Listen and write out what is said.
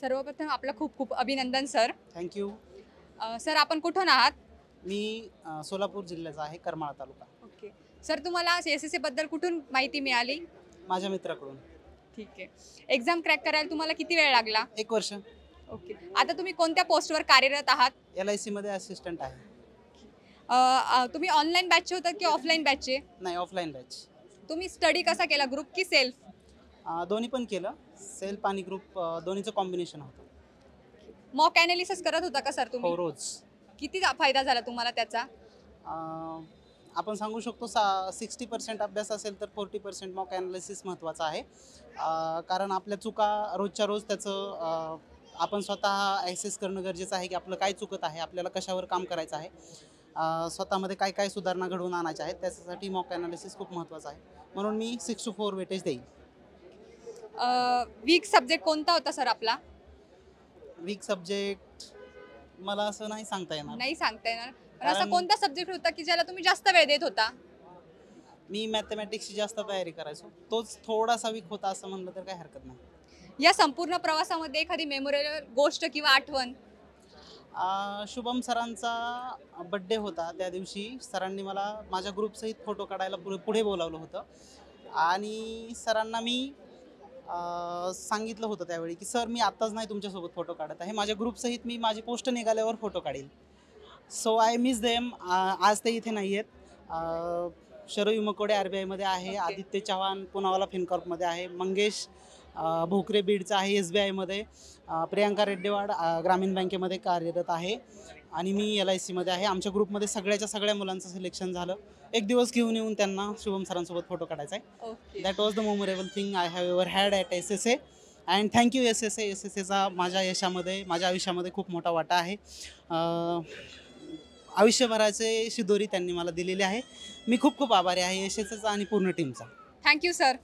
सर्वप्रथम आपलं खूप खूप अभिनंदन सर. थँक्यू. सर आपण कुठून आहात? मी सोलापूर जिल्ह्याचा आहे, करमाळा तालुका. ओके. सर तुम्हाला CSSA बद्दल कुठून माहिती मिळाली? माझ्या मित्राकडून. ठीक आहे. एक्झाम क्रॅक करायला तुम्हाला किती वेळ लागला? 1 वर्ष. ओके. आता तुम्ही कोणत्या पोस्टवर कार्यरत आहात? LIC मध्ये असिस्टंट आहे. तुम्ही ऑनलाईन बॅचचे होतात की ऑफलाईन बॅचचे? नाही, ऑफलाईन बॅच. तुम्ही स्टडी कसा केला, ग्रुप की सेल्फ? दोन्ही पण केलं. सेल्फ आणि ग्रुप दोन्हीचं कॉम्बिनेशन होतं. मॉक ॲनालिसिस करत होता का सर तुम्ही? हो, रोज. किती फायदा झाला तुम्हाला त्याचा? आपण सांगू शकतो 60% अभ्यास असेल तर 40% मॉक ॲनालिसिस महत्त्वाचं आहे. कारण आपल्या चुका रोजच्या रोज त्याचं आपण स्वतः ॲसेस करणं गरजेचं आहे की आपलं काय चुकत आहे, आपल्याला कशावर काम करायचं आहे, स्वतःमध्ये काय काय सुधारणा घडवून आणायच्या आहेत, त्याच्यासाठी मॉक ॲनालिसिस खूप महत्त्वाचं आहे. म्हणून मी 6 to 4 वेटेज देईन. वीक सब्जेक्ट कोणता होता सर आपला? वीक सब्जेक्ट मला असं नाही सांगता येणार. नाही सांगता येणार. पण असा कोणता सब्जेक्ट होता की ज्याला तुम्ही जास्त वेळ देत होता? मी मॅथमॅटिक्सची जास्त तयारी करायचो. तोच थोडासा वीक होता असं म्हणलं तर काही हरकत नाही. या संपूर्ण प्रवासामध्ये एखादी मेमोरेबल गोष्ट किंवा आठवण? शुभम सरांचा बड्डे होता. त्या दिवशी सरांनी मला माझ्या ग्रुपसहित फोटो काढायला पुढे बोलावलं होतं आणि सरांना मी सांगितलं होतं त्यावेळी की सर मी आत्ताच नाही तुमच्यासोबत फोटो काढत आहे, माझ्या ग्रुपसहित मी माझी पोस्ट निघाल्यावर फोटो काढेल. So I miss them. आज ते इथे नाही आहेत. शरयू मकोडे RBIमध्ये आहे, आदित्य चव्हाण पुनावाला फिनकॉर्पमध्ये आहे, मंगेश भोकरे बीडचा आहे SBIमध्ये, प्रियांका रेड्डेवाड ग्रामीण बँकेमध्ये कार्यरत आहे आणि मी LICमध्ये आहे. आमच्या ग्रुपमध्ये सगळ्या मुलांचं सिलेक्शन झालं. एक दिवस घेऊन येऊन त्यांना शुभम सरांसोबत फोटो काढायचा आहे. That was the memorable thing I have ever had at SSA. And thank you SSA. SSAचा माझ्या आयुष्यामध्ये खूप मोठा वाटा आहे. आयुष्यभराचे शिदोरी त्यांनी मला दिलेली आहे. मी खूप खूप आभारी आहे SSAचा आणि पूर्ण टीमचा. Thank you sir.